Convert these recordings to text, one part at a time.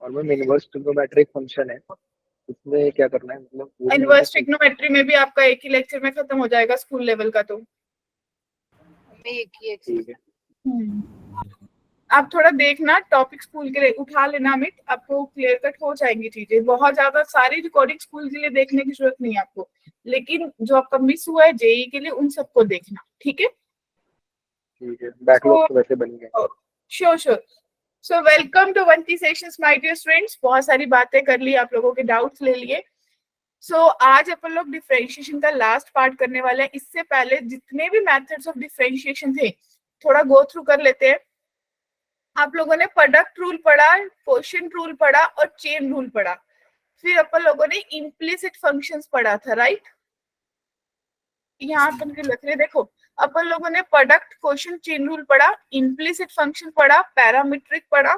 और ma'am inverse trigonometric function है, इसमें क्या करना है, मतलब पूरी इनवर्स ट्रिग्नोमेट्री में भी आपका एक ही लेक्चर में खत्म हो जाएगा स्कूल लेवल का, तो एक ही ठीक है। आप थोड़ा देखना टॉपिक स्कूल के लिए उठा लेना अमित, आपको क्लियर कट हो जाएंगी चीजें। बहुत ज्यादा सारी रिकॉर्डिंग स्कूल के लिए देखने की जरूरत नहीं है आपको, लेकिन जो आपका मिस हुआ है जेई के लिए उन सबको देखना, ठीक है। ठीक है, बैकलॉग तो वैसे बन गए। Sure sure. So welcome to वंती सेशंस माय डियर स्टूडेंट्स। बहुत सारी बातें कर ली, आप लोगों के डाउट्स ले लिए। सो आज अपन लोग डिफरेंशिएशन का लास्ट पार्ट करने वाले हैं। इससे पहले जितने भी मेथड्स ऑफ डिफरेंशिएशन थे थोड़ा गो थ्रू कर लेते हैं। आप लोगों ने प्रोडक्ट रूल पढ़ा, क्वोशिएंट रूल पढ़ा और चेन रूल पढ़ा। फिर अपन लोगों ने इम्प्लिसिट फंक्शंस पढ़ा था, राइट। यहाँ अपन के लिख रहे, देखो अपन लोगों ने प्रोडक्ट क्वोशिएंट चेन रूल पढ़ा, इम्प्लिसिट फंक्शन पढ़ा, पैरामीट्रिक पढ़ा,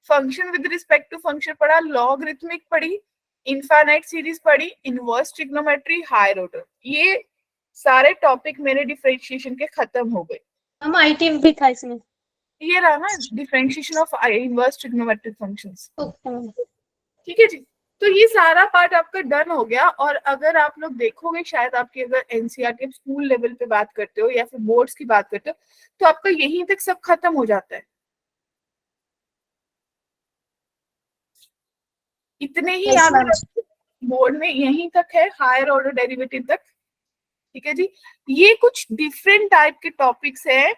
function with respect to function पढ़ा, लॉगरिथमिक पढ़ी, इनफाइनाइट सीरीज पढ़ी, इनवर्स ट्रिग्नोमेट्री, हायर ऑर्डर। ये सारे टॉपिक मेरे डिफरेंशिएशन के खत्म हो गए। हम आईटी भी था इसमें, ये रहा ना differentiation of inverse trigonometric functions. ठीक है जी। तो ये सारा पार्ट आपका डन हो गया। और अगर आप लोग देखोगे, शायद आपकी अगर एनसीईआरटी स्कूल लेवल पे बात करते हो या फिर बोर्ड्स की बात करते हो, तो आपका यहीं तक सब खत्म हो जाता है। इतने ही Yes, यहाँ ma'am. बोर्ड में यहीं तक है, हायर ऑर्डर डेरिवेटिव तक। ठीक है जी। ये कुछ डिफरेंट टाइप के टॉपिक्स है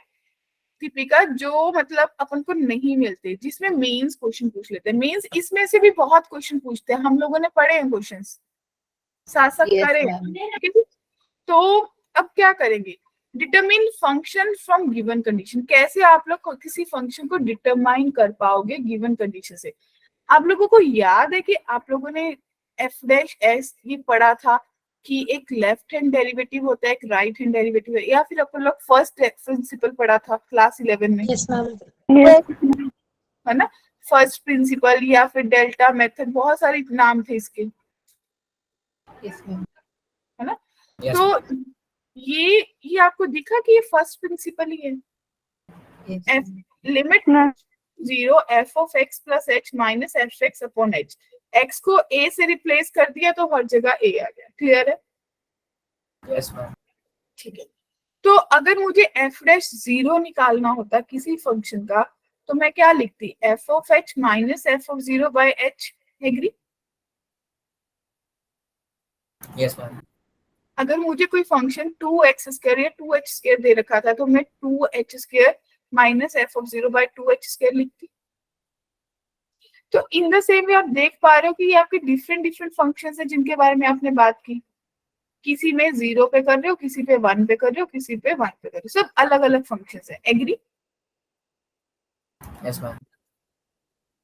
दीपिका, जो मतलब अपन को नहीं मिलते, जिसमें मेंस क्वेश्चन पूछ लेते हैं। मेंस इसमें से भी बहुत क्वेश्चन पूछते हैं, हम लोगों ने पढ़े हैं क्वेश्चंस, साथ साथ Yes, करें। ma'am. ठीक है जी। तो अब क्या करेंगे, determine function from given condition. कैसे आप लोग किसी फंक्शन को डिटरमाइन कर पाओगे गिवन कंडीशन से। आप लोगों को याद है कि आप लोगों ने एफ डैश एस ये पढ़ा था कि एक लेफ्ट हैंड डेरिवेटिव होता है, एक राइट हैंड डेरिवेटिव है, या फिर अपन लोग फर्स्ट प्रिंसिपल पढ़ा था क्लास 11 में। Yes, ma'am. है ना, फर्स्ट प्रिंसिपल या फिर डेल्टा मेथड, बहुत सारे नाम थे इसके, Yes, ma'am. है ना। Yes, तो ये आपको दिखा कि ये फर्स्ट प्रिंसिपल ही है। Yes, F ma'am. Limit 0 F of X plus H minus F x upon H. X को ए से रिप्लेस कर दिया तो हर जगह ए आ गया। क्लियर है? yes, ma'am. ठीक है। तो अगर मुझे एफ डैश 0 निकालना होता किसी फंक्शन का, तो मैं क्या लिखती, F of H minus F of 0 by H. Agree? Yes, ma'am. अगर मुझे कोई फंक्शन 2x² या 2h² दे रखा था, तो मैं 2h² minus F of 0 bye 2h² लिखती। तो इन द सेम वे आप देख पा रहे हो कि ये आपके डिफरेंट डिफरेंट फंक्शंस हैं जिनके बारे में आपने बात की। किसी में 0 पे कर रहे हो, किसी पे 1 पे कर रहे हो, किसी पे 1 पे कर रहे हो, सब अलग अलग फंक्शंस है। एग्री? Yes, ma'am.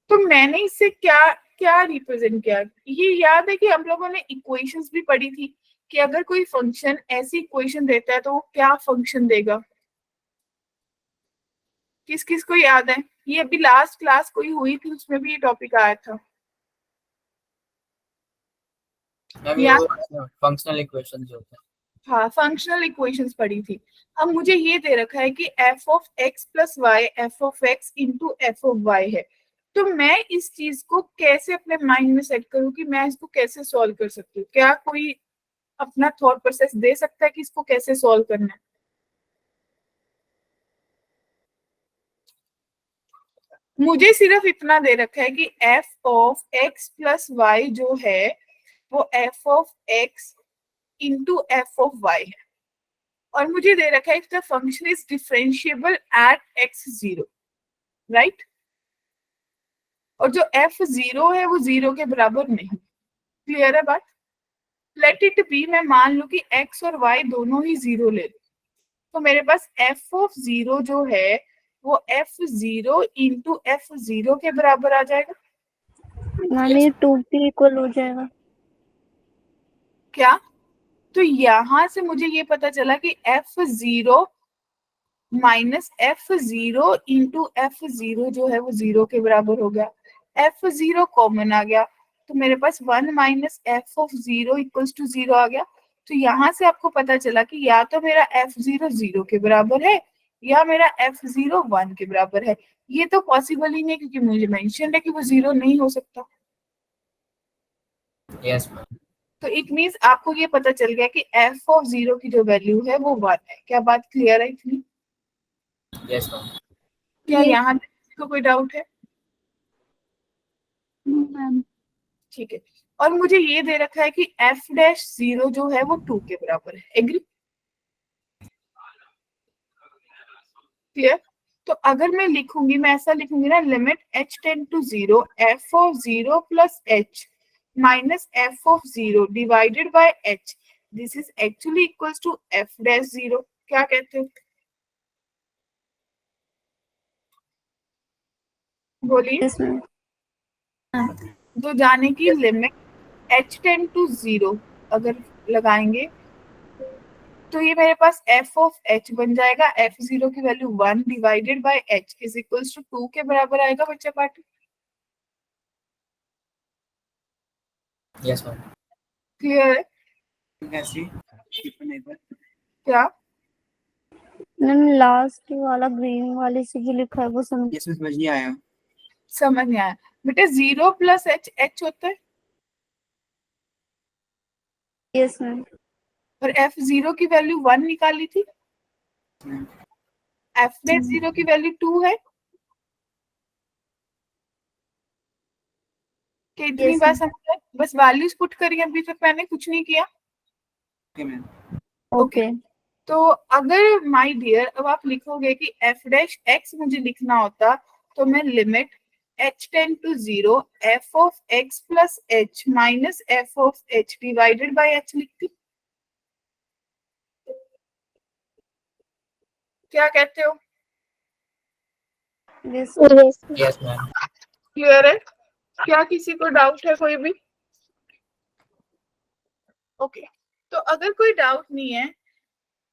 तो मैंने इससे क्या क्या रिप्रेजेंट किया, ये याद है कि हम लोगों ने इक्वेशंस भी पढ़ी थी कि अगर कोई फंक्शन ऐसी इक्वेशन देता है तो वो क्या फंक्शन देगा। किस किस को याद है? ये अभी लास्ट क्लास कोई हुई थी, उसमें भी ये टॉपिक आया था। Ma'am, या ये functional equations जो होते हैं. हाँ, फंक्शनल इक्वेशंस पढ़ी थी। अब मुझे ये दे रखा है कि F of X plus Y F of X into F of Y है। तो मैं इस चीज को कैसे अपने माइंड में सेट करूँ कि मैं इसको कैसे सॉल्व कर सकती हूँ? क्या कोई अपना थॉट प्रोसेस दे सकता है कि इसको कैसे सॉल्व करना है? मुझे सिर्फ इतना दे रखा है कि F of X plus Y जो है वो F of X into F of Y है, और मुझे दे रखा है the function is differentiable at x0, right. और जो f0 है वो 0 के बराबर नहीं। क्लियर है बात? लेट इट बी, मैं मान लू कि x और y दोनों ही 0 ले लूं, तो मेरे पास f ऑफ 0 जो है वो f0 इंटू f0 के बराबर आ जाएगा। मैम ये 2p इक्वल हो जाएगा। क्या? तो यहां से मुझे ये पता चला कि f0 minus f0 into f0 जो है वो 0 के बराबर हो गया। f0 कॉमन आ गया, तो मेरे पास 1 minus F of 0 equals to 0 आ गया। तो यहाँ से आपको पता चला कि या तो मेरा f0 0 के बराबर है या मेरा f0 1 के बराबर है। ये तो पॉसिबल ही नहीं क्योंकि मुझे मेंशन है कि वो 0 नहीं हो सकता। Yes, ma'am. तो इट मीन्स आपको ये पता चल गया कि f ऑफ 0 की जो वैल्यू है वो 1 है। क्या बात क्लियर है इतनी? Yes, ma'am. क्या यहाँ को कोई डाउट है? मैम ठीक है। और मुझे ये दे रखा है कि f' 0 जो है वो 2 के बराबर है। एग्री? क्लियर? तो अगर मैं लिखूंगी, मैं ऐसा लिखूंगी ना, limit h tend to 0 f of 0 plus h minus f of 0 divided by h, this is actually equals to f'0। क्या कहते हो? बोलिए। यस मैम तो जाने की लिमिट h टेंड टू 0 अगर लगाएंगे तो ये मेरे पास f ऑफ h बन जाएगा। f0 की value 1 divided by h is equals to 2 के बराबर आएगा बच्चा पार्टी। Yes, ma'am. क्लियर है? क्या? मैम लास्ट वाला ग्रीन वाले से जो लिखा है वो समझ ये समझ नहीं आया। समझ नहीं आया बेटा। 0 प्लस h h होता है यस मैम और f0 की वैल्यू 1 निकाली थी। f'0 की वैल्यू 2 है। कि इतनी Yes, बात ma'am. समझ आए? बस वैल्यूज पुट करी, अभी तक मैंने कुछ नहीं किया। ओके। ओके तो अगर माय डियर अब आप लिखोगे कि f' मुझे लिखना होता तो मैं limit h tend to 0 f of x plus h minus f of h divided by h लिखती। क्या कहते हो? Yes Yes, ma'am. क्लियर है? क्या किसी को डाउट है कोई भी? ओके। तो अगर कोई डाउट नहीं है,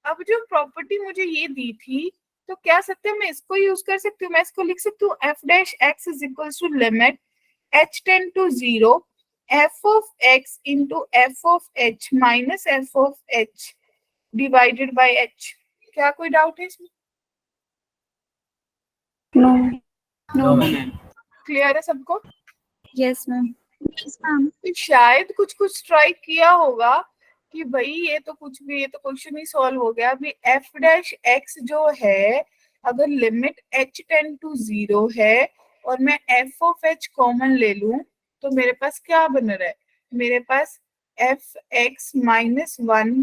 अब जो प्रॉपर्टी मुझे ये दी थी तो क्या सकते हैं, मैं इसको यूज कर सकती हूँ। मैं इसको लिख सकती हूँ f' is equals to limit h tend to 0 f of x into f of h minus f of h divided by h। क्या कोई डाउट है इसमें? No No, ma'am. क्लियर है सबको? यस मैम तो शायद कुछ कुछ ट्राई किया होगा कि भाई ये तो कुछ भी, ये तो क्वेश्चन ही सॉल्व हो गया। अभी f' जो है अगर लिमिट h टेंड टू 0 है और मैं f ऑफ h कॉमन ले लूं तो मेरे पास क्या बन रहा है? मेरे पास f(x minus 1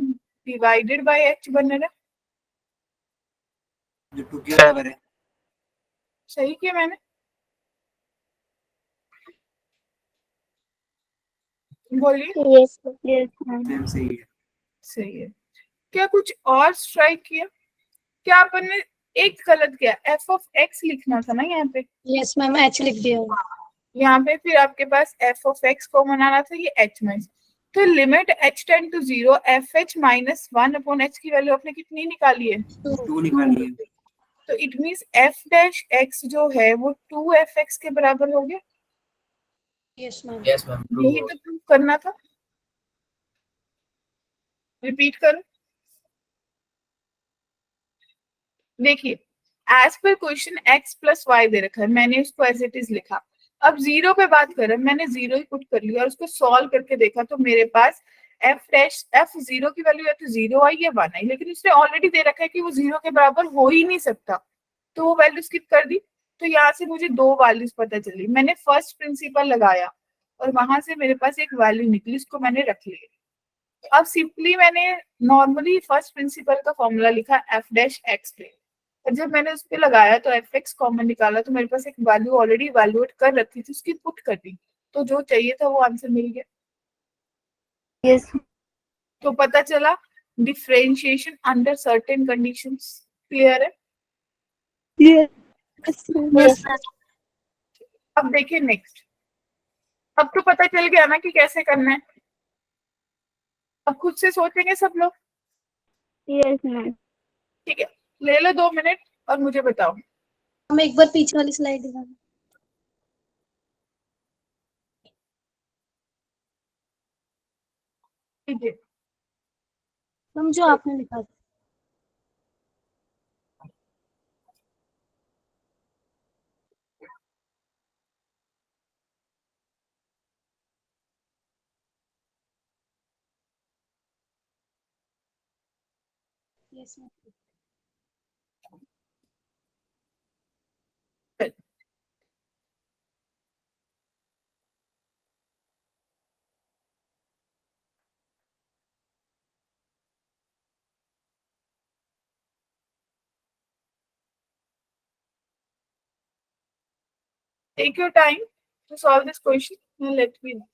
divided by h बन रहा है। जो 2 के बराबर है। सही किया मैंने? बोलिए। यस मैम मैम सही है। सही है। क्या कुछ और ट्राई किया? क्या अपन ने एक गलत किया? f ऑफ x लिखना था ना यहाँ पे। यस मैम एच लिख दिया। यहाँ पे फिर आपके पास f ऑफ x कॉमन आना था, ये h माइनस। तो limit h tend to 0 F H minus 1 upon h की वैल्यू आपने कितनी निकाली है? 2 निकालिए। तो इट मींस f' जो है वो 2f(x) के बराबर हो गया। Yes ma'am. Yes, ma'am. True. यही तो प्रूव करना था। रिपीट करो। देखिए, as per question x plus Y दे रखा है, मैंने उसको एज इट इज लिखा। अब 0 पे बात करें, मैंने 0 ही पुट कर लिया और उसको सॉल्व करके देखा तो मेरे पास f0 की वैल्यू या तो 0 आई या 1 आई, लेकिन उसने ऑलरेडी दे रखा है कि वो 0 के बराबर हो ही नहीं सकता, तो वो वैल्यू स्किप कर दी। तो यहाँ से मुझे दो वैल्यूज पता चली। मैंने फर्स्ट प्रिंसिपल लगाया और वहां से मेरे पास एक वैल्यू निकली, उसको मैंने रख लिया। अब सिंपली मैंने नॉर्मली फर्स्ट प्रिंसिपल का फॉर्मूला लिखा f'(x) पे, और जब मैंने उस पे लगाया तो f(x) कॉमन निकाला तो मेरे पास एक वैल्यू ऑलरेडी इवैल्यूएट कर रखी थी, उसकी पुट कर दी, तो जो चाहिए था वो आंसर मिल गया। यस तो पता चला differentiation under certain conditions. Clear है? यस अब देखिए नेक्स्ट। अब तो पता चल गया ना कि कैसे करना है। अब खुद से सोचेंगे सब लोग। यस मैम ठीक है, ले लो 2 मिनट और मुझे बताओ। हम एक बार पीछे वाली स्लाइड दिखाना। ठीक है, हम जो आपने लिखा था। Yes, ma'am. Take your time to solve this question and let me know.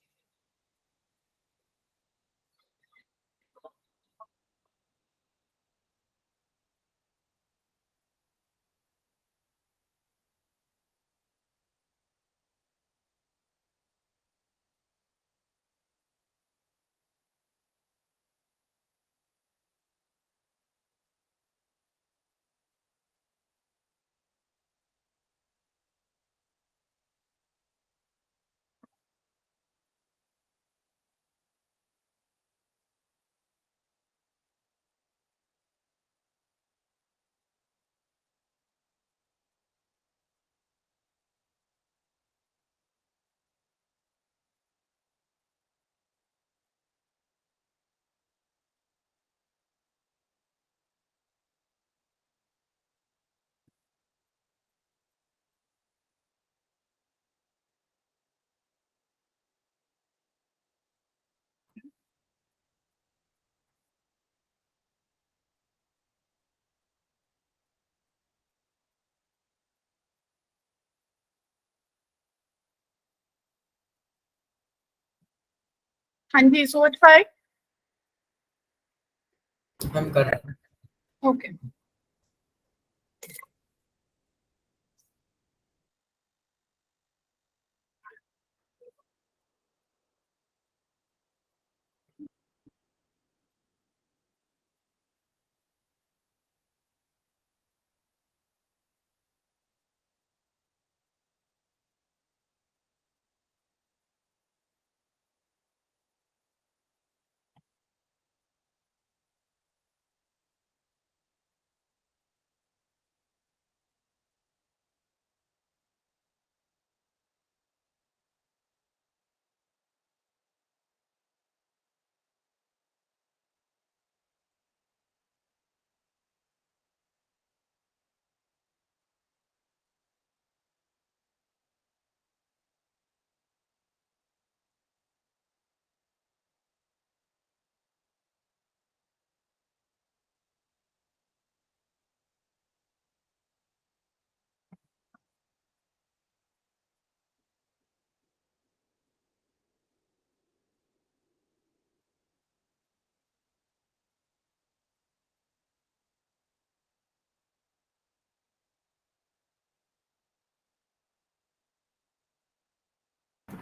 हाँ जी, सोच पाए? हम कर रहे हैं। Okay,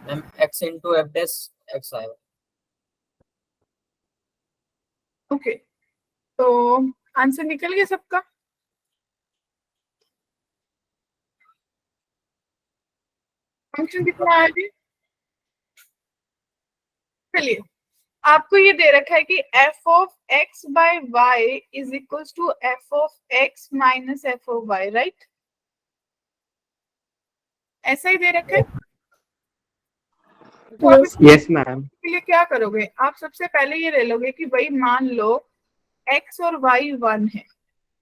ma'am x into f dash x आएगा। ओके, तो आंसर निकल गया सबका? फंक्शन कितना आया जी? चलिए, आपको ये दे रखा है कि f of x by y is equals to f of x minus f of y, right? ऐसा ही दे रखा है। तो आप इसके यस मैम। लिए क्या करोगे? आप सबसे पहले ये ले लोगे कि भाई मान लो x और y 1 है,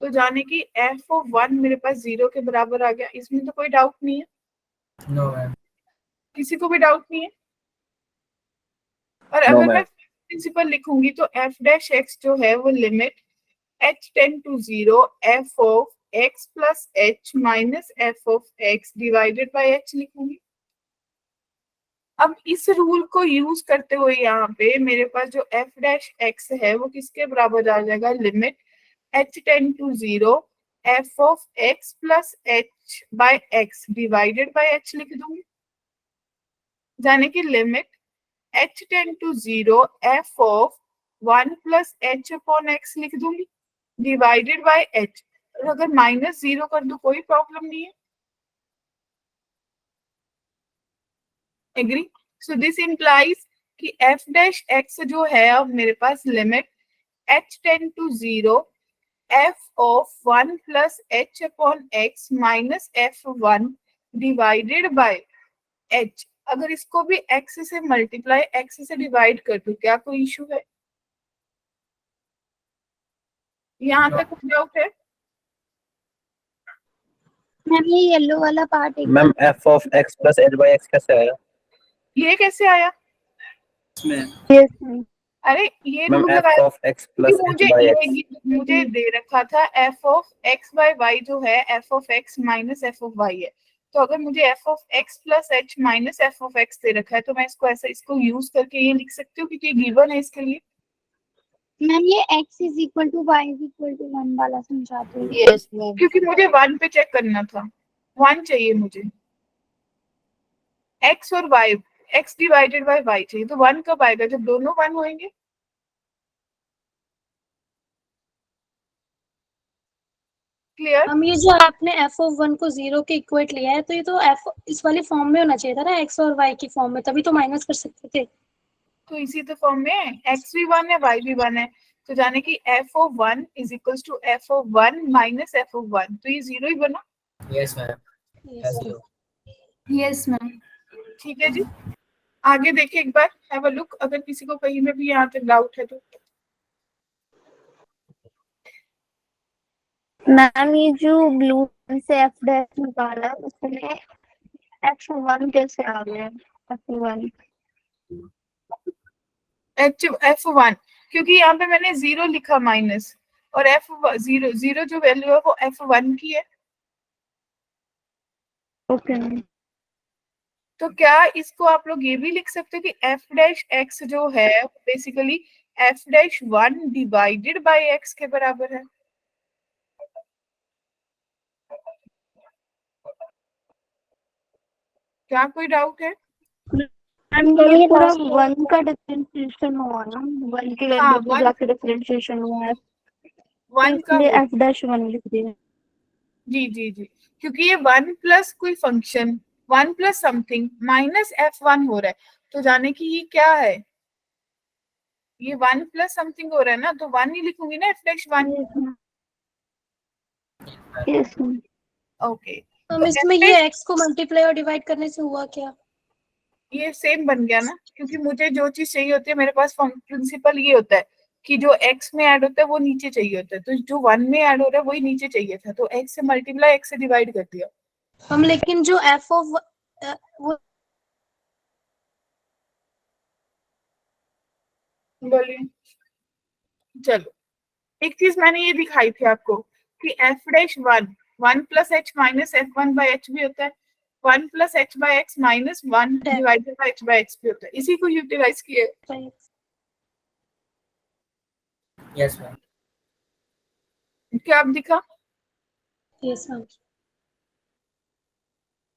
तो जाने की f ऑफ 1 मेरे पास 0 के बराबर आ गया। इसमें तो कोई डाउट नहीं है, नो मैम। किसी को भी डाउट नहीं है। और No, अगर मैं ma'am. प्रिंसिपल लिखूंगी तो f डैश x जो है वो limit h tend to 0 f of x plus h minus f of x divided by h लिखूंगी। अब इस रूल को यूज करते हुए यहाँ पे मेरे पास जो f डैश x है वो किसके बराबर आ जाएगा? Limit h tend to 0 f of x plus h by x divided by h लिख दूंगी, यानी कि limit h tend to 0 f of 1 plus h upon x लिख दूंगी डिवाइडेड बाय h। और अगर माइनस 0 कर दो कोई प्रॉब्लम नहीं है। एग्री? सो दिस इंप्लाइज कि f डैश x जो है अब मेरे पास limit h tend to 0 f of 1 plus h upon x minus f1 divided by h। अगर इसको भी x से मल्टीप्लाई x से डिवाइड कर दूं क्या कोई इशू है? यहाँ तक कुछ डाउट है? मैम ये येलो वाला पार्ट एक ma'am F of X plus H by x कैसे आया? ये कैसे आया? इसमें यस मैम। अरे ये मैम रूल एफ लगाया ऑफ एक्स कि प्लस एच मुझे बाई ये एक्स। मुझे दे रखा था F of X by Y जो है F of X minus F of Y है। तो अगर मुझे F of X plus H minus F of X दे रखा है तो मैं इसको ऐसा इसको यूज करके ये लिख सकती हूँ क्योंकि ये गिवन है इसके लिए। मैम ये x is equal to y is equal to 1 वाला समझाते हैं। Yes ma'am. क्योंकि मुझे वन पे चेक करना था, वन चाहिए मुझे, एक्स और Y, X divided by Y चाहिए। तो वन कब आएगा? जब दोनों वन होंगे। क्लियर? हम ये जो आपने f ऑफ 1 को 0 के इक्वेट लिया है तो ये तो f इस वाली फॉर्म में होना चाहिए था ना, x और y की फॉर्म में, तभी तो माइनस कर सकते थे। तो इसी तो फॉर्म में एक्स भी वन है वाई भी वन है, तो जाने की F of one is equal to F of one minus F of one, तो ये जीरो ही बना। Yes ma'am, yes yes ma'am. ठीक है जी, आगे देखिए एक बार, हैव अ लुक, अगर किसी को कहीं में भी यहाँ तक डाउट है तो। मैम ये जो ब्लू से एफ डैश निकाला उसमें एक्स वन कैसे आ गया? F one H F one, क्योंकि यहाँ पे मैंने जीरो लिखा माइनस, और एफ जीरो जीरो जो वैल्यू है वो एफ वन की है। Okay ma'am. तो क्या इसको आप लोग ये भी लिख सकते हो कि एफ डैश एक्स जो है basically F dash one divided by x के बराबर है? क्या कोई डाउट है? मैम ये पूरा वन का डिफरेंशिएशन हुआ ना, वन की हाँ वैल्यू पे वन, जाके डिफरेंशिएशन हुआ है, तो वन का इसलिए हो, एफ डैश वन लिख दिया। जी जी जी, क्योंकि ये वन प्लस कोई function, one plus something minus F one हो रहा है, तो जाने की ये क्या है, ये वन प्लस समथिंग हो रहा है ना, तो वन ही लिखूंगी ना F dash one. Yes ma'am. Okay, हम तो इसमें एफ ये x को मल्टीप्लाई और डिवाइड करने से हुआ क्या? ये सेम बन गया ना, क्योंकि मुझे जो चीज चाहिए होती है, मेरे पास प्रिंसिपल ये होता है कि जो x में ऐड होता है वो नीचे चाहिए होता है, तो जो वन में ऐड हो रहा है वही नीचे चाहिए था, तो x से मल्टीप्लाई x से डिवाइड कर दिया। हम लेकिन जो f ऑफ वो बोलिए। चलो, एक चीज मैंने ये दिखाई थी आपको कि F dash one, one plus H minus F one by H भी होता है, one plus H by x minus one divided by H by x भी होता है, इसी को यूटिलाइज किए। यस मैम, क्या आप दिखा? Yes ma'am.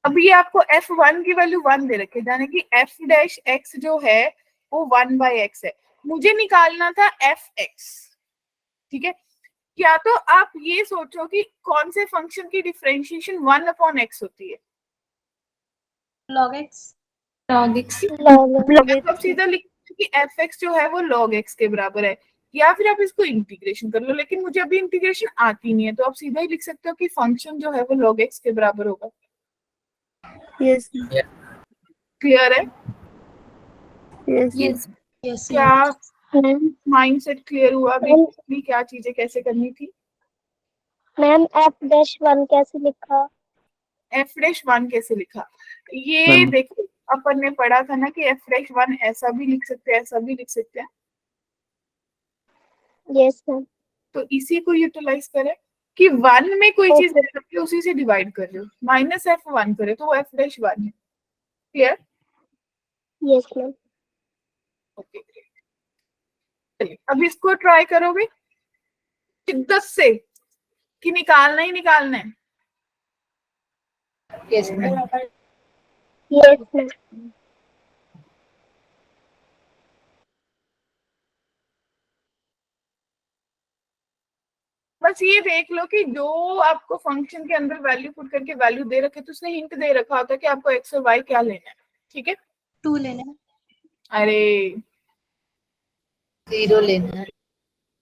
अब ये आपको एफ वन की वैल्यू वन दे रखे, यानी कि एफ डैश एक्स जो है वो वन बाई एक्स है, मुझे निकालना था एफ एक्स। ठीक है, या तो आप ये सोचो कि कौन से फंक्शन की डिफरेंशिएशन वन अपॉन एक्स होती है, log x आप सीधा लिखो कि एफ एक्स जो है वो लॉग एक्स के बराबर है, या फिर आप इसको इंटीग्रेशन कर लो, लेकिन मुझे अभी इंटीग्रेशन आती नहीं है, तो आप सीधा ही लिख सकते हो कि फंक्शन जो है वो लॉग एक्स के बराबर होगा। यस क्लियर है? यस यस क्या मैम। माइंडसेट क्लियर हुआ बेसिकली क्या चीजें कैसे करनी थी? मैम एफ डैश वन कैसे लिखा? एफ डैश वन कैसे लिखा, ये मैम देखो अपन ने पढ़ा था ना कि एफ डैश वन ऐसा भी लिख सकते हैं ऐसा भी लिख सकते हैं, यस मैम। तो इसी को यूटिलाइज करें कि वन में कोई चीज ओके। दे रखी है उसी से डिवाइड कर रहे हो, माइनस एफ वन करे तो वो एफ डैश वन है। क्लियर? Yes ma'am. ओके, चलिए अब इसको ट्राई करोगे शिद्दत से कि निकालना ही निकालना है। Yes ma'am, yes ma'am. बस ये देख लो कि जो आपको फंक्शन के अंदर वैल्यू पुट करके वैल्यू दे रखे तो उसने हिंट दे रखा होता है कि आपको एक्स और वाई क्या लेना है। ठीक है, 2 लेना है। अरे जीरो लेना है।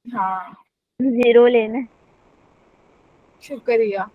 हाँ, जीरो लेना है। शुक्रिया।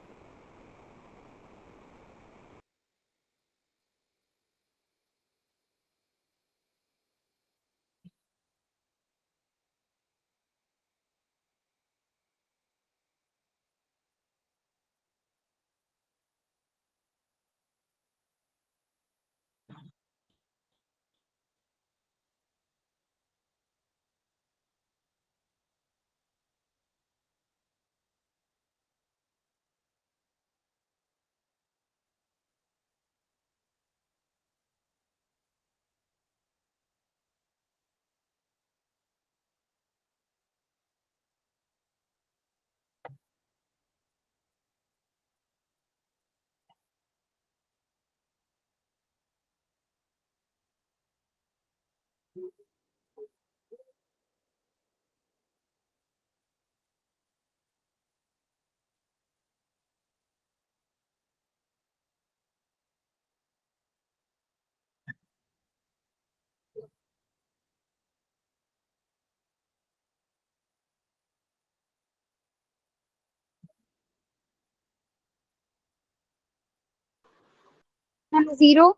Ma'am zero.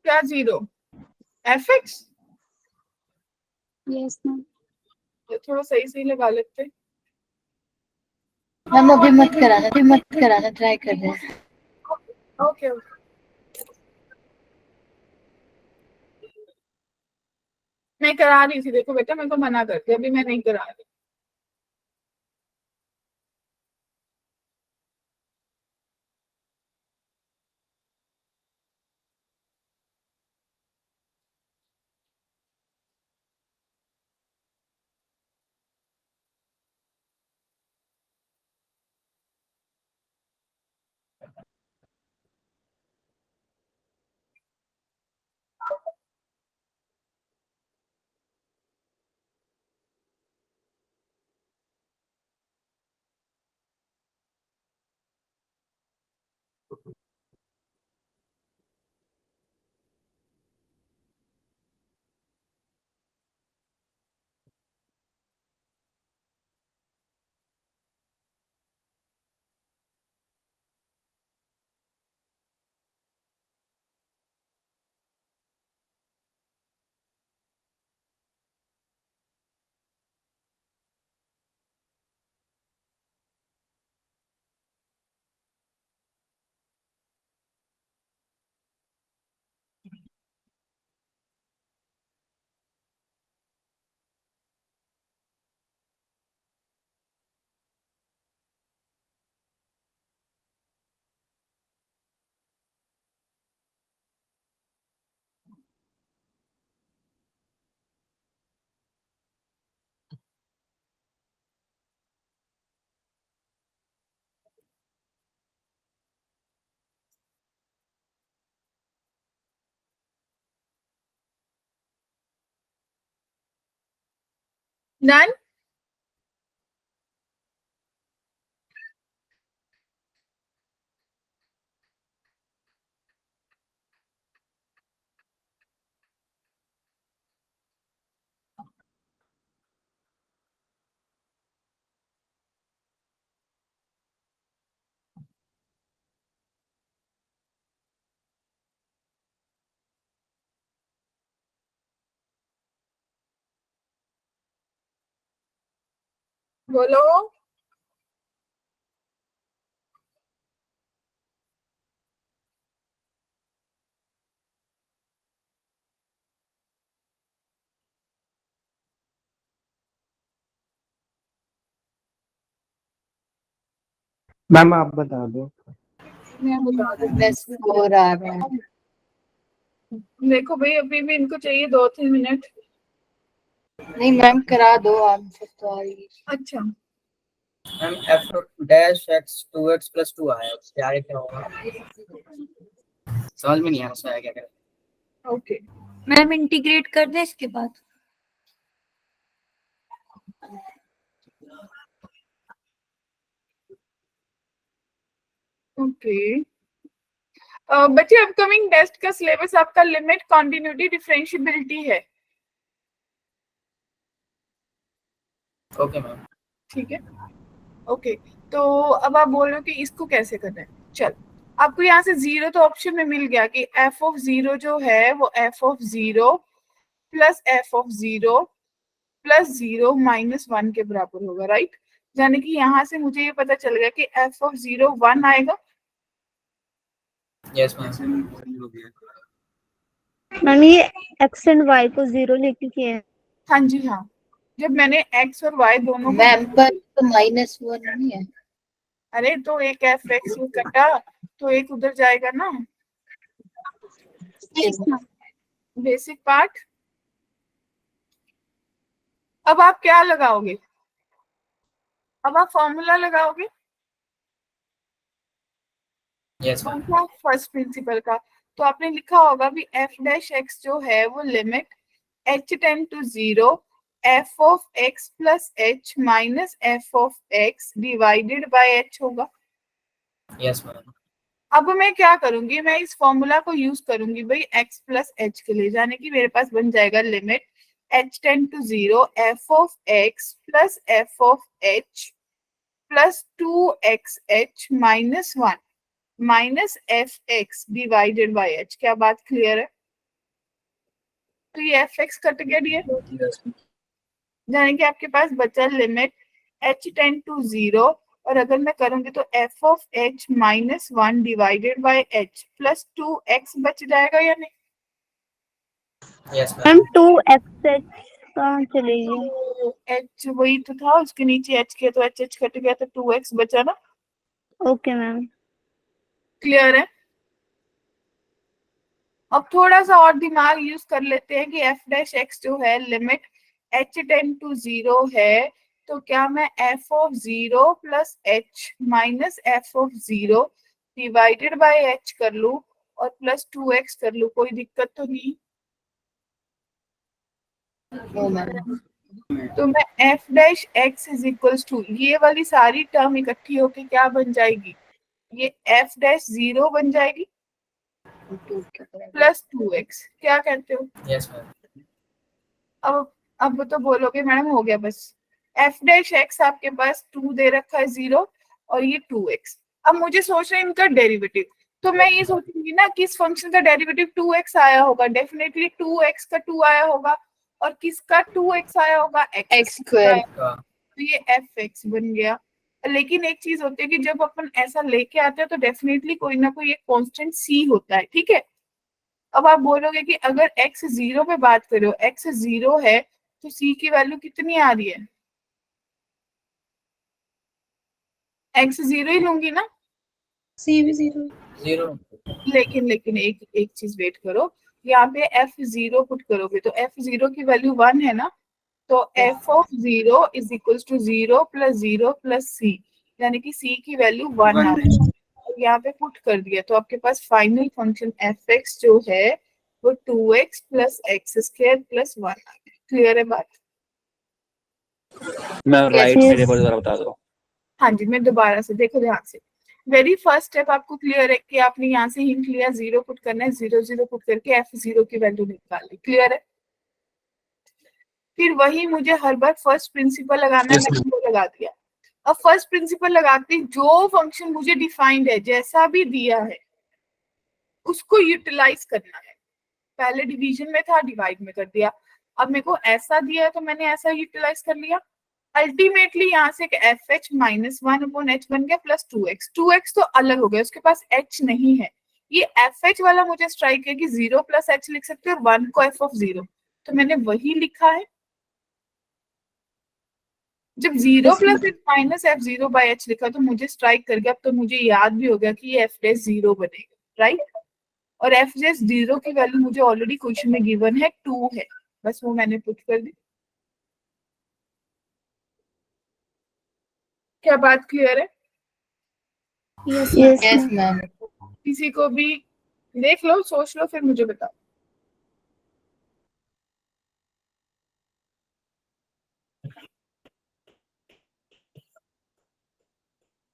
क्या zero? F X? Yes ma'am. थोड़ा सही सही लगा लेते। मैम अभी मत कराना, ट्राई कर रहे हैं। Okay okay. मैं करा रही थी, देखो बेटा मेरे को मना करती, अभी मैं नहीं करा रही। डन। बोलो। मैम आप बता दो। मैं बता दूँ। बस 4 आ रहे हैं। देखो भाई अभी भी इनको चाहिए 2-3 मिनट। नहीं मैम करा दो, आंसर तो आ रही है। अच्छा ma'am f dash x 2x plus 2 आया है, उससे आगे क्या होगा समझ में नहीं आया, उसमें आया क्या करें। ओके। मैम इंटीग्रेट कर दें इसके बाद? ओके बच्चे अपकमिंग टेस्ट का सिलेबस आपका लिमिट, कॉन्टिन्यूटी, डिफरेंशियबिलिटी है। Okay ma'am. ठीक है ओके। तो अब आप बोल रहे हो कि इसको कैसे करना है। चल आपको यहाँ से जीरो तो ऑप्शन में मिल गया कि एफ ऑफ जीरो जो है वो F of zero plus F of zero plus zero minus one के बराबर होगा, राइट। यानी कि यहाँ से मुझे ये पता चल गया कि एफ ऑफ जीरो वन आएगा। Yes ma'am. मैम ये एक्स एंड वाई को जीरो लेके किए हैं। हाँ जी हाँ, जब मैंने एक्स और वाई दोनों को मैम पर तो -1 नहीं है। अरे तो एक एफ एक्स में कटा तो एक उधर जाएगा ना, बेसिक पार्ट। अब आप क्या लगाओगे, अब आप फॉर्मूला लगाओगे यस कौन मैम। सा, फर्स्ट प्रिंसिपल का। तो आपने लिखा होगा भी एफ डैश एक्स जो है वो limit h tend to 0 f of x plus h minus f of x divided by h होगा। Yes ma'am. अब मैं क्या करूंगी, मैं इस फॉर्मूला को यूज करूंगी भाई x प्लस h के लिए, यानी कि मेरे पास बन जाएगा limit h tend to 0 f of x plus f of h plus 2xh minus 1 minus F X divided by H. क्या बात क्लियर है? तो ये एफ एक्स कट गया डियर, यानी कि आपके पास बचा लिमिट h टेंड टू 0 और अगर मैं करूंगी तो f of h minus 1 divided by h plus 2x बच जाएगा या नहीं? Yes ma'am ma'am. 2x कहाँ चली गई? तो h वही तो था, उसके नीचे h के तो h कट गया तो 2x बचा ना। Okay ma'am. क्लियर है? अब थोड़ा सा और दिमाग यूज कर लेते हैं कि f डैश x जो है लिमिट h टेंड टू 0 है, तो क्या मैं f of 0 plus h minus f of 0 divided by h कर लूं और प्लस 2x कर लूं, कोई दिक्कत तो नहीं? तो मैं f dash x is equals to ये वाली सारी टर्म इकट्ठी होके क्या बन जाएगी, ये f डैश 0 बन जाएगी प्लस 2x। क्या कहते हो? Yes ma'am. अब तो बोलोगे मैडम हो गया बस, f डैश x आपके पास 2 दे रखा है 0 और ये 2x। अब मुझे सोचना है इनका डेरिवेटिव, तो मैं ये सोचूंगी ना किस फंक्शन का डेरिवेटिव 2x आया होगा, डेफिनेटली 2x का 2 आया होगा और किसका 2x आया होगा, x स्क्वायर। तो ये fx बन गया। लेकिन एक चीज होती है कि जब अपन ऐसा लेके आते हैं तो डेफिनेटली कोई ना कोई एक कांस्टेंट c होता है, ठीक है। अब आप बोलोगे कि अगर x 0 पे बात करो, x 0 है तो c की वैल्यू कितनी आ रही है, x 0 ही लूंगी ना। सी भी 0। 0। लेकिन एक चीज वेट करो, यहाँ पे f0 पुट करोगे तो f0 की वैल्यू 1 है ना, तो f of 0 is equals to 0 plus c, यानी कि c की वैल्यू 1 आ रही है। और यहाँ पे पुट कर दिया तो आपके पास फाइनल फंक्शन fx जो है वो 2x plus x square plus 1 आ गया। क्लियर है बात? मैं राइट Yes. मेरे को जरा बता दो। हाँ जी, मैं दोबारा से देखो ध्यान से। वेरी फर्स्ट स्टेप आपको क्लियर है कि आपने यहाँ से हिंट लिया 0 पुट करना है, 0 0 पुट करके f0 की वैल्यू निकालनी। क्लियर है? फिर वही मुझे हर बार फर्स्ट प्रिंसिपल लगाना है, मैंने वो लगा दिया। अब फर्स्ट प्रिंसिपल लगाती जो फंक्शन मुझे डिफाइंड है जैसा भी दिया है उसको यूटिलाइज करना है। पहले डिवीजन में था, डिवाइड में कर दिया। अब मेरे को ऐसा दिया है तो मैंने ऐसा यूटिलाइज कर लिया। अल्टीमेटली यहाँ से F H minus 1 upon H बन गया प्लस 2x। 2x तो अलग हो गया, उसके पास h नहीं है। ये एफ एच वाला मुझे स्ट्राइक है कि 0 प्लस h लिख सकते हो, 1 को f ऑफ 0, तो मैंने वही लिखा है। जब 0 plus H minus f0 by h लिखा तो मुझे स्ट्राइक कर गया। अब तो मुझे याद भी हो गया कि ये f डैश 0 बनेगा, राइट। और f डैश 0 की वैल्यू मुझे ऑलरेडी क्वेश्चन में गिवन है 2 है, बस वो मैंने पुट कर दी। क्या बात क्लियर है? Yes ma'am. किसी को भी देख लो, सोच लो, फिर मुझे बताओ।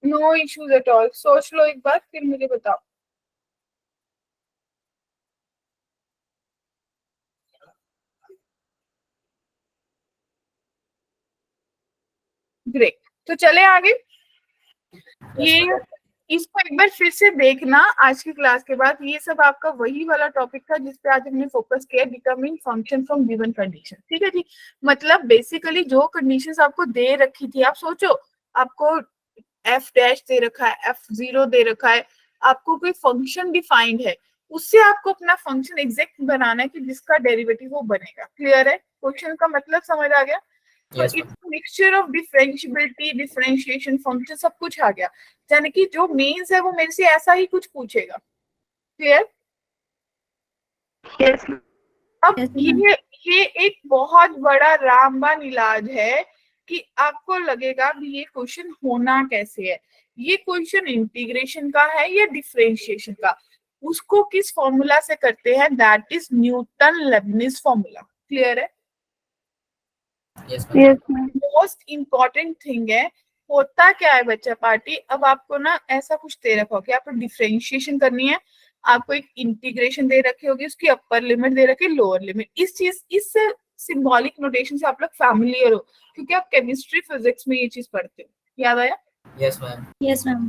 नो इश्यूज एट ऑल, सोच लो एक बार फिर मुझे बताओ। ग्रेट, तो चले आगे। ये इसको एक बार फिर से देखना आज की क्लास के बाद। ये सब आपका वही वाला टॉपिक था जिसपे आज हमने फोकस किया, determine function from given condition. ठीक है जी, मतलब बेसिकली जो कंडीशंस आपको दे रखी थी, आप सोचो आपको f डैश दे रखा है, f0 दे रखा है, आपको कोई फंक्शन डिफाइंड है, उससे आपको अपना फंक्शन एग्जैक्ट बनाना है कि जिसका डेरिवेटिव वो बनेगा। क्लियर है? क्वेश्चन का मतलब समझ आ गया? तो it's mixture of differentiability, differentiation, function, सब कुछ आ गया। यानी कि जो मेंस है वो मेरे से ऐसा ही कुछ पूछेगा। क्लियर? यस। अब ये एक बहुत बड़ा रामबाण इलाज है कि आपको लगेगा भी ये क्वेश्चन होना कैसे है, ये क्वेश्चन इंटीग्रेशन का है या डिफरेंशिएशन का। उसको किस फॉर्मूला से करते हैं, that is Newton Lebanese formula. Clear है? Yes, ma'am. Yes, ma'am. Most important thing है। होता क्या है बच्चा पार्टी, अब आपको ना ऐसा कुछ दे रखा हो कि आपको डिफरेंशिएशन करनी है, आपको एक इंटीग्रेशन दे रखी होगी, उसकी अपर लिमिट दे रखी है, लोअर लिमिट। इस सिंबॉलिक नोटेशन से आप लोग फैमिलियर हो, क्योंकि आप केमिस्ट्री फिजिक्स में ये चीज पढ़ते हो। याद आया? Yes, ma'am. Yes ma'am.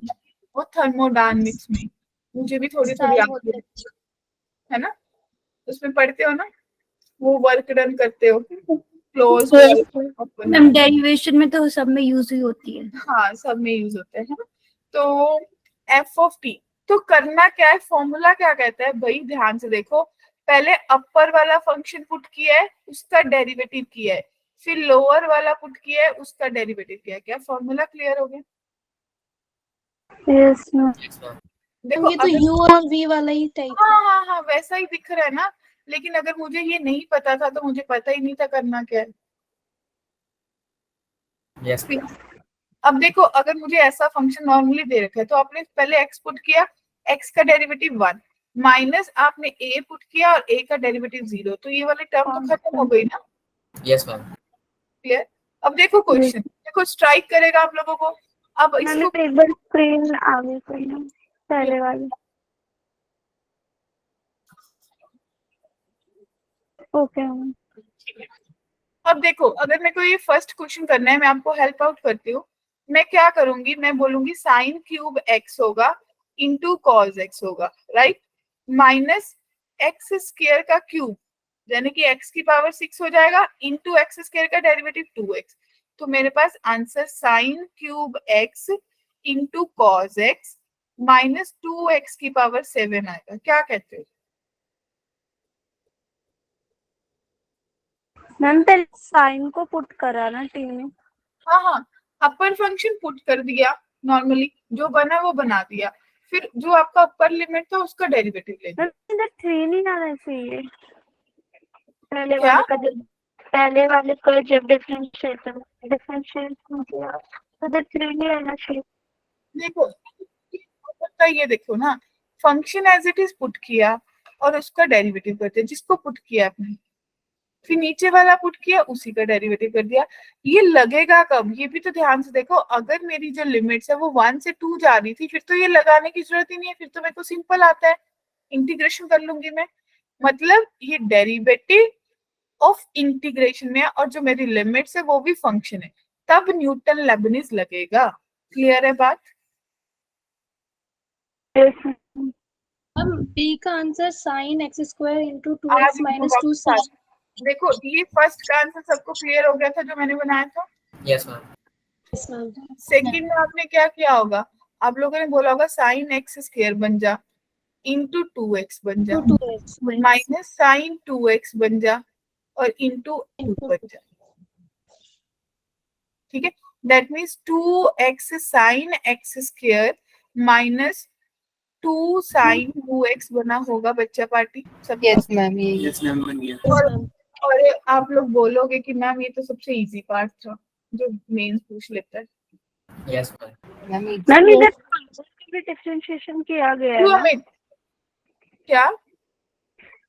वो थर्मोडायनेमिक्स में मुझे भी थोड़ी थोड़ी सारे याद होते हैं। है ना, उसमें पढ़ते हो ना, वो वर्क डन करते हो, क्लोज मैम डेरिवेशन में तो सब में यूज ही होती है। हाँ, सब में यूज होते हैं। तो एफ ऑफ टी, तो करना क्या है, फॉर्मूला क्या कहता है भाई, ध्यान से देखो। पहले अपर वाला फंक्शन पुट किया है, उसका डेरिवेटिव किया है, फिर लोअर वाला पुट किया है, उसका डेरिवेटिव किया है। क्या फॉर्मूला क्लियर हो गया? Yes, ma'am. Yes, ma'am. देखो ये तो अगर यू और वी वाला ही टाइप है। हाँ हाँ हाँ वैसा ही दिख रहा है ना, लेकिन अगर मुझे ये नहीं पता था तो मुझे पता ही नहीं था करना क्या है। Yes, ma'am. अब देखो, अगर मुझे ऐसा फंक्शन नॉर्मली दे रखा है तो आपने पहले एक्स पुट किया, एक्स का डेरिवेटिव 1 माइनस आपने ए पुट किया और ए का डेरिवेटिव 0, तो ये वाली टर्म तो खत्म हो गई ना। Yes, ma'am. क्लियर? अब देखो क्वेश्चन, देखो स्ट्राइक करेगा आप लोगों को। अब मैंने इसको एक बार स्क्रीन आगे करना पहले वाली। Okay ma'am. अब देखो, अगर मेरे को ये फर्स्ट क्वेश्चन करना है, मैं आपको हेल्प आउट करती हूँ। मैं क्या करूंगी, मैं बोलूंगी साइन क्यूब एक्स होगा इंटू कॉस एक्स होगा, राइट, माइनस एक्स स्क्वायर का क्यूब, यानी कि एक्स की पावर 6 हो जाएगा, इंटू एक्स स्क्वायर का डेरिवेटिव 2x। तो मेरे पास answer sine cube X into cos X minus 2x की पावर 7 आएगा। क्या कहते हो? मैम पहले साइन को पुट करा ना टी में। हाँ हाँ, अपर फंक्शन पुट कर दिया, नॉर्मली जो बना वो बना दिया, फिर जो आपका अपर लिमिट था उसका डेरिवेटिव ले लिया। मैम इधर 3 नहीं आना चाहिए। क्या? पहले वाले का जब डिफरेंशिएशन किया तो इधर 3 नहीं आना चाहिए। देखो तो ये देखो ना, function as it is put किया और उसका डेरिवेटिव कर दिया, जिसको पुट किया आपने, फिर नीचे वाला पुट किया उसी का डेरिवेटिव कर दिया। ये लगेगा कब, ये भी तो ध्यान से देखो। अगर मेरी जो लिमिट्स है वो 1 से 2 जा रही थी, फिर तो ये लगाने की जरूरत ही नहीं है, फिर तो मेरे को सिंपल आता है, इंटीग्रेशन कर लूंगी मैं। मतलब ये डेरिवेटिव ऑफ इंटीग्रेशन में है, और जो मेरी लिमिट्स है वो भी फंक्शन है, तब न्यूटन लेबनिज लगेगा। क्लियर है बात? अब बी का answer sine X square into two आज एक्स माइनस 2 साइन। देखो ये फर्स्ट का आंसर सबको क्लियर हो गया था जो मैंने बनाया था। Yes, ma'am. सेकंड में आपने क्या किया होगा, आप लोगों ने बोला होगा साइन एक्स स्क्वायर बन जा इंटू 2x बन जा माइनस साइन 2x बन जा और इंटू 2 बन जा। ठीक है, that means 2x sine X square minus 2 sine 2x बना होगा बच्चा पार्टी सब। यस मैम, ये Yes, ma'am. बन गया. और आप लोग बोलोगे कि मैम ये तो सबसे इजी पार्ट था जो मेंस पूछ लेता है। Yes, ma'am. मैम मैम इधर भी डिफरेंशिएशन किया गया है क्यों ना? हमें क्या?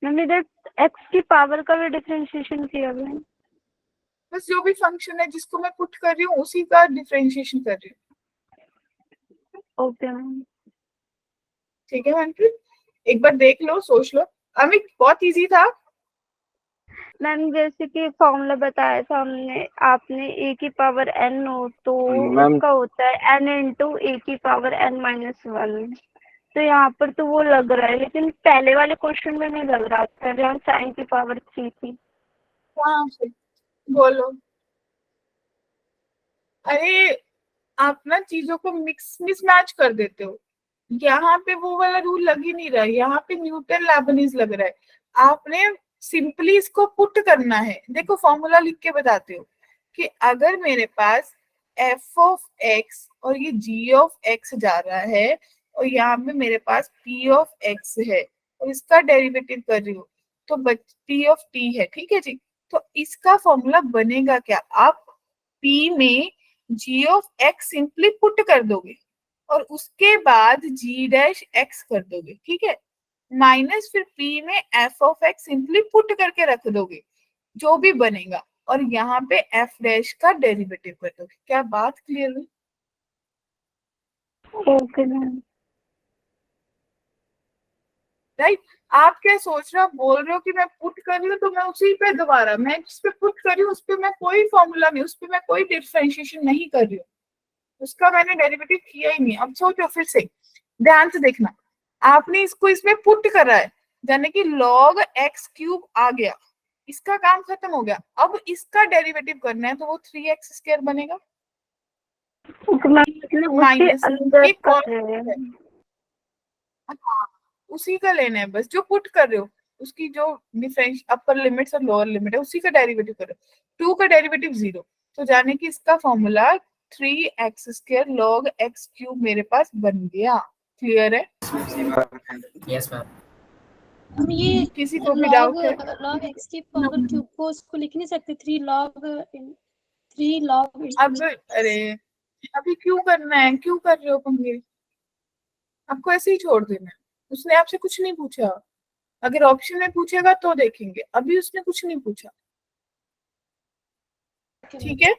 मैम इधर एक्स की पावर का भी डिफरेंशिएशन किया गया है। बस जो भी फंक्शन है जिसको मैं पुट कर रही हूँ उसी का डिफरेंशिएशन कर रही हूँ। Okay ma'am. ठीक है मनप्रीत, एक बार देख लो, सोच लो। अमित बहुत इजी था। मैम जैसे कि फॉर्मूला बताया था हमने, आपने ए की पावर एन हो तो मैम उसका होता है एन इंटू ए की पावर एन माइनस 1। तो यहाँ पर तो वो लग रहा है, लेकिन पहले वाले क्वेश्चन में नहीं लग रहा था जहाँ साइन की पावर 3 थी। कहाँ से बोलो? अरे आप ना चीजों को मिसमैच कर देते हो। यहाँ पे वो वाला रूल लग ही नहीं रहा है, यहाँ पे न्यूटन लैबनिज लग रहा है। आपने सिंपली इसको पुट करना है। देखो फॉर्मूला लिख के बताते हो कि अगर मेरे पास एफ ऑफ एक्स और ये जी ऑफ एक्स जा रहा है और यहाँ पे मेरे पास पी ऑफ एक्स है और इसका डेरिवेटिव कर रही हूँ तो पी ऑफ टी है। ठीक है जी, तो इसका फॉर्मूला बनेगा क्या, आप पी में जी ऑफ एक्स सिंपली पुट कर दोगे और उसके बाद जी डैश एक्स कर दोगे। ठीक है, माइनस फिर p में f of x simply put करके रख दोगे जो भी बनेगा, और यहाँ पे f डैश का डेरिवेटिव कर दोगे। क्या बात क्लियर हुई? Okay ma'am. राइट। आप क्या सोच रहे हो, बोल रहे हो कि मैं पुट कर रही हूँ तो मैं उसी पे दोबारा, मैं जिस पे पुट कर रही हूँ उस पे मैं कोई फॉर्मूला नहीं, उस पे मैं कोई डिफरेंशिएशन नहीं कर रही हूँ, उसका मैंने डेरिवेटिव किया ही नहीं। अब सोचो फिर से, ध्यान से देखना, आपने इसको इसमें पुट करा है, यानी कि log x क्यूब आ गया, इसका काम खत्म हो गया। अब इसका डेरिवेटिव करना है तो वो 3x स्क्वायर बनेगा ओके मैम, मतलब उसके माइनस अंदर एक का और है। हाँ, उसी का लेना है बस, जो पुट कर रहे हो उसकी जो डिफरेंस अपर लिमिट्स और लोअर लिमिट है उसी का डेरिवेटिव करो। 2 का डेरिवेटिव 0, तो जाने कि इसका formula 3x square log x cube मेरे पास बन गया। क्लियर है? Yes ma'am. हम ये किसी को भी log डाउट है? log x की पावर क्यूब को उसको लिख नहीं सकते? 3 log अब अरे अभी क्यों करना है, क्यों कर रहे हो पंगे? आपको ऐसे ही छोड़ देना है। उसने आपसे कुछ नहीं पूछा, अगर ऑप्शन में पूछेगा तो देखेंगे, अभी उसने कुछ नहीं पूछा। ठीक है,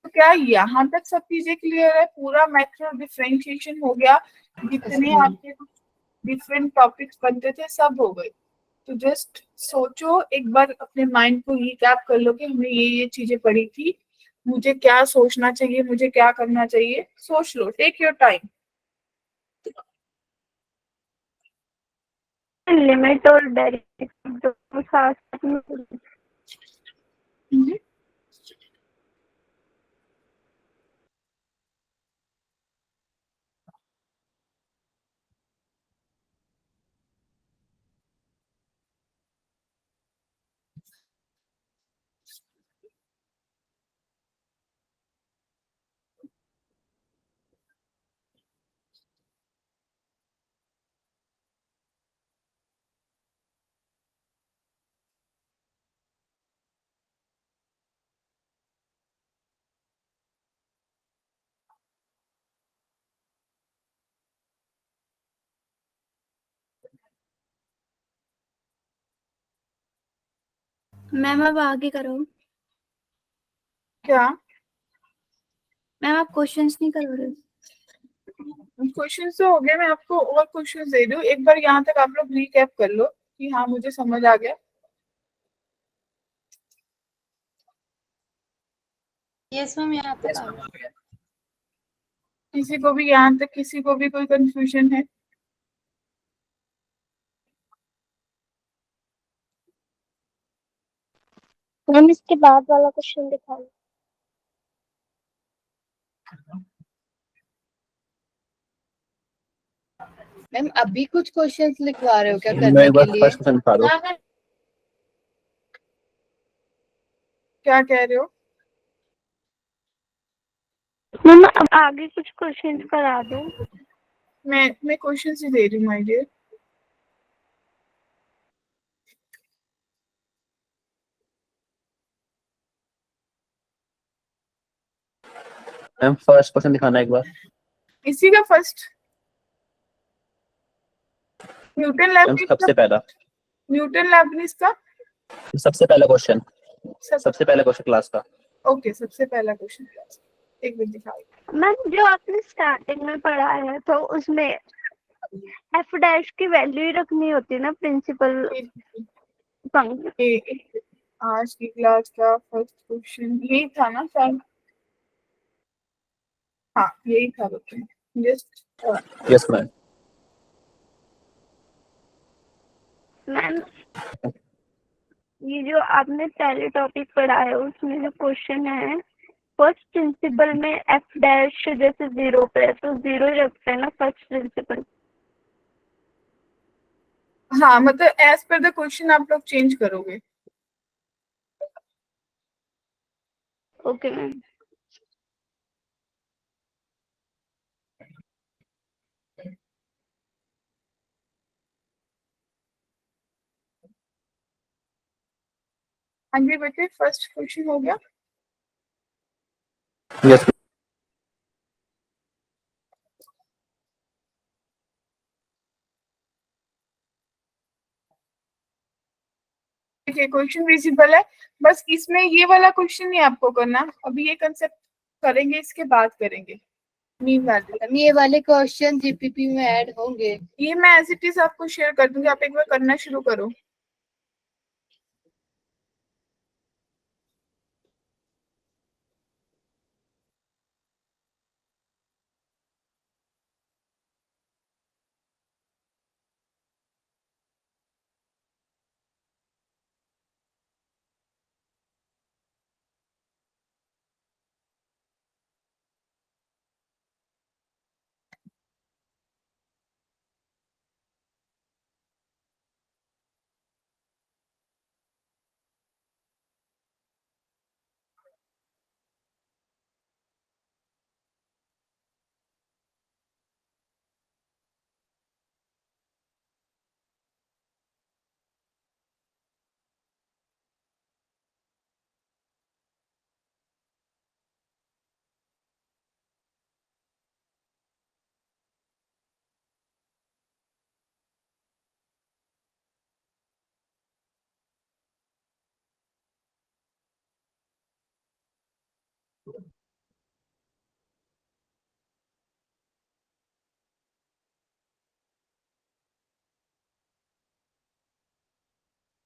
तो क्या यहाँ तक सब चीजें क्लियर है? पूरा मैथड डिफरेंशिएशन हो गया, जितने आपके कुछ डिफरेंट टॉपिक्स बनते थे सब हो गए। तो जस्ट सोचो एक बार, अपने माइंड को रिकैप कर लो कि हमने ये चीजें पढ़ी थी, मुझे क्या सोचना चाहिए, मुझे क्या करना चाहिए, सोच लो, टेक योर टाइम। लिमिट और डेरिवेटिव दोनों साथ में। मैम अब आगे करो। क्या मैम आप क्वेश्चंस नहीं करो रहे? क्वेश्चन तो हो गए, मैं आपको और क्वेश्चन दे दूं, एक बार यहाँ तक आप लोग रिकैप कर लो कि हाँ मुझे समझ आ गया। यस मैम, यहाँ तक यस आ मैम गया। आ गया। किसी को भी यहाँ तक, किसी को भी कोई कंफ्यूजन है? मैम इसके बाद वाला क्वेश्चन दिखाओ। मैम अभी कुछ क्वेश्चंस लिखवा रहे हो क्या मैं करने एक के बार लिए? फर्स्ट क्वेश्चन दिखा दो। क्या कह रहे हो? मैम अब आगे कुछ क्वेश्चंस करा दो। मैं क्वेश्चन ही दे रही हूँ my dear. Ma'am first question दिखाना एक बार। इसी का फर्स्ट, न्यूटन मैम लैबनिज का, सबसे पहला न्यूटन लैबनिज का सबसे पहला क्वेश्चन, सब। सबसे पहला क्वेश्चन क्लास का। ओके, सबसे पहला क्वेश्चन क्लास, एक मिनट दिखाओ। मैम जो आपने स्टार्टिंग में पढ़ा है तो उसमें एफ डैश की वैल्यू ही रखनी होती है ना, प्रिंसिपल फंक्शन। आज की क्लास का फर्स्ट क्वेश्चन यही था ना सर? हाँ यही था बच्चों, जस्ट यस मैम। मैम ये जो आपने पहले टॉपिक पढ़ा है उसमें जो क्वेश्चन है, फर्स्ट प्रिंसिपल में एफ डैश जैसे 0 पे है तो 0 ही रखते हैं ना फर्स्ट प्रिंसिपल। हाँ, मतलब एज पर द क्वेश्चन आप लोग चेंज करोगे। Okay ma'am. हाँ जी बच्चे, फर्स्ट क्वेश्चन हो गया। यस देखिए क्वेश्चन विजिबल है, बस इसमें ये वाला क्वेश्चन नहीं आपको करना, अभी ये कंसेप्ट करेंगे, इसके बाद करेंगे मीन वैल्यू। मैम ये वाले क्वेश्चन जीपीपी में ऐड होंगे? ये मैं एज इट इज आपको शेयर कर दूंगी, आप एक बार करना शुरू करो।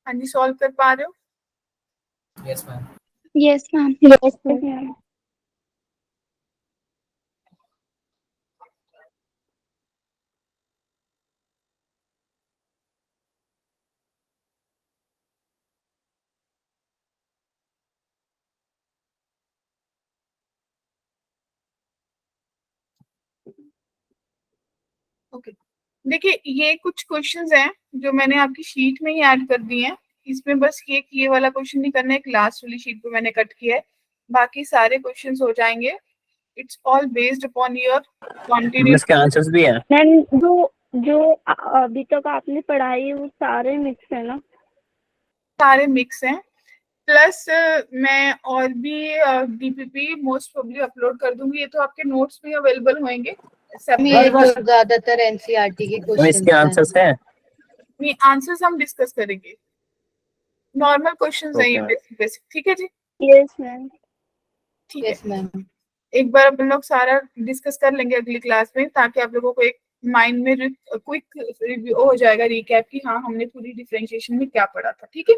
हाँ जी, सॉल्व कर पा रहे हो? Yes ma'am. Yes ma'am. Yes ma'am. Okay, देखिए ये कुछ क्वेश्चंस हैं जो मैंने आपकी शीट में ही ऐड कर दिए हैं। इसमें बस ये वाला क्वेश्चन नहीं करना है, एक लास्ट वाली शीट पे मैंने कट किया है, बाकी सारे क्वेश्चंस हो जाएंगे। It's all based upon your quantity. इसके आंसर्स भी हैं। मैम जो जो अभी तक आपने पढ़ाई है वो सारे मिक्स है ना? सारे मिक्स हैं, प्लस मैं और भी डीपीपी मोस्ट प्रोबेबली अपलोड कर दूंगी, ये तो आपके नोट्स में अवेलेबल होंगे। मैम ये तो ज्यादातर एनसीईआरटी के तो इसके क्वेश्चन आंसर्स हैं। आंसर्स हम डिस्कस करेंगे, नॉर्मल क्वेश्चंस हैं ये, Okay. Basic basic. ठीक है जी, यस मैम। ठीक है। Yes ma'am. एक बार अपन लोग सारा डिस्कस कर लेंगे अगली क्लास में, ताकि आप लोगों को एक माइंड में क्विक रिव्यू हो जाएगा, रिकैप कि हाँ हमने पूरी डिफरेंशिएशन में क्या पढ़ा था। ठीक है,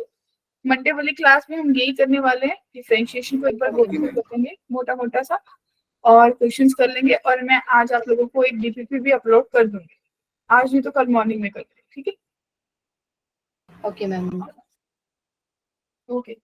मंडे वाली क्लास में हम यही करने वाले हैं, डिफरेंशिएशन को एक बार करेंगे मोटा मोटा सा, और क्वेश्चंस कर लेंगे। और मैं आज आप लोगों को एक डीपीपी भी अपलोड कर दूंगी, आज नहीं तो कल मॉर्निंग में कर दूंगी। ठीक है, ओके मैम। ओके।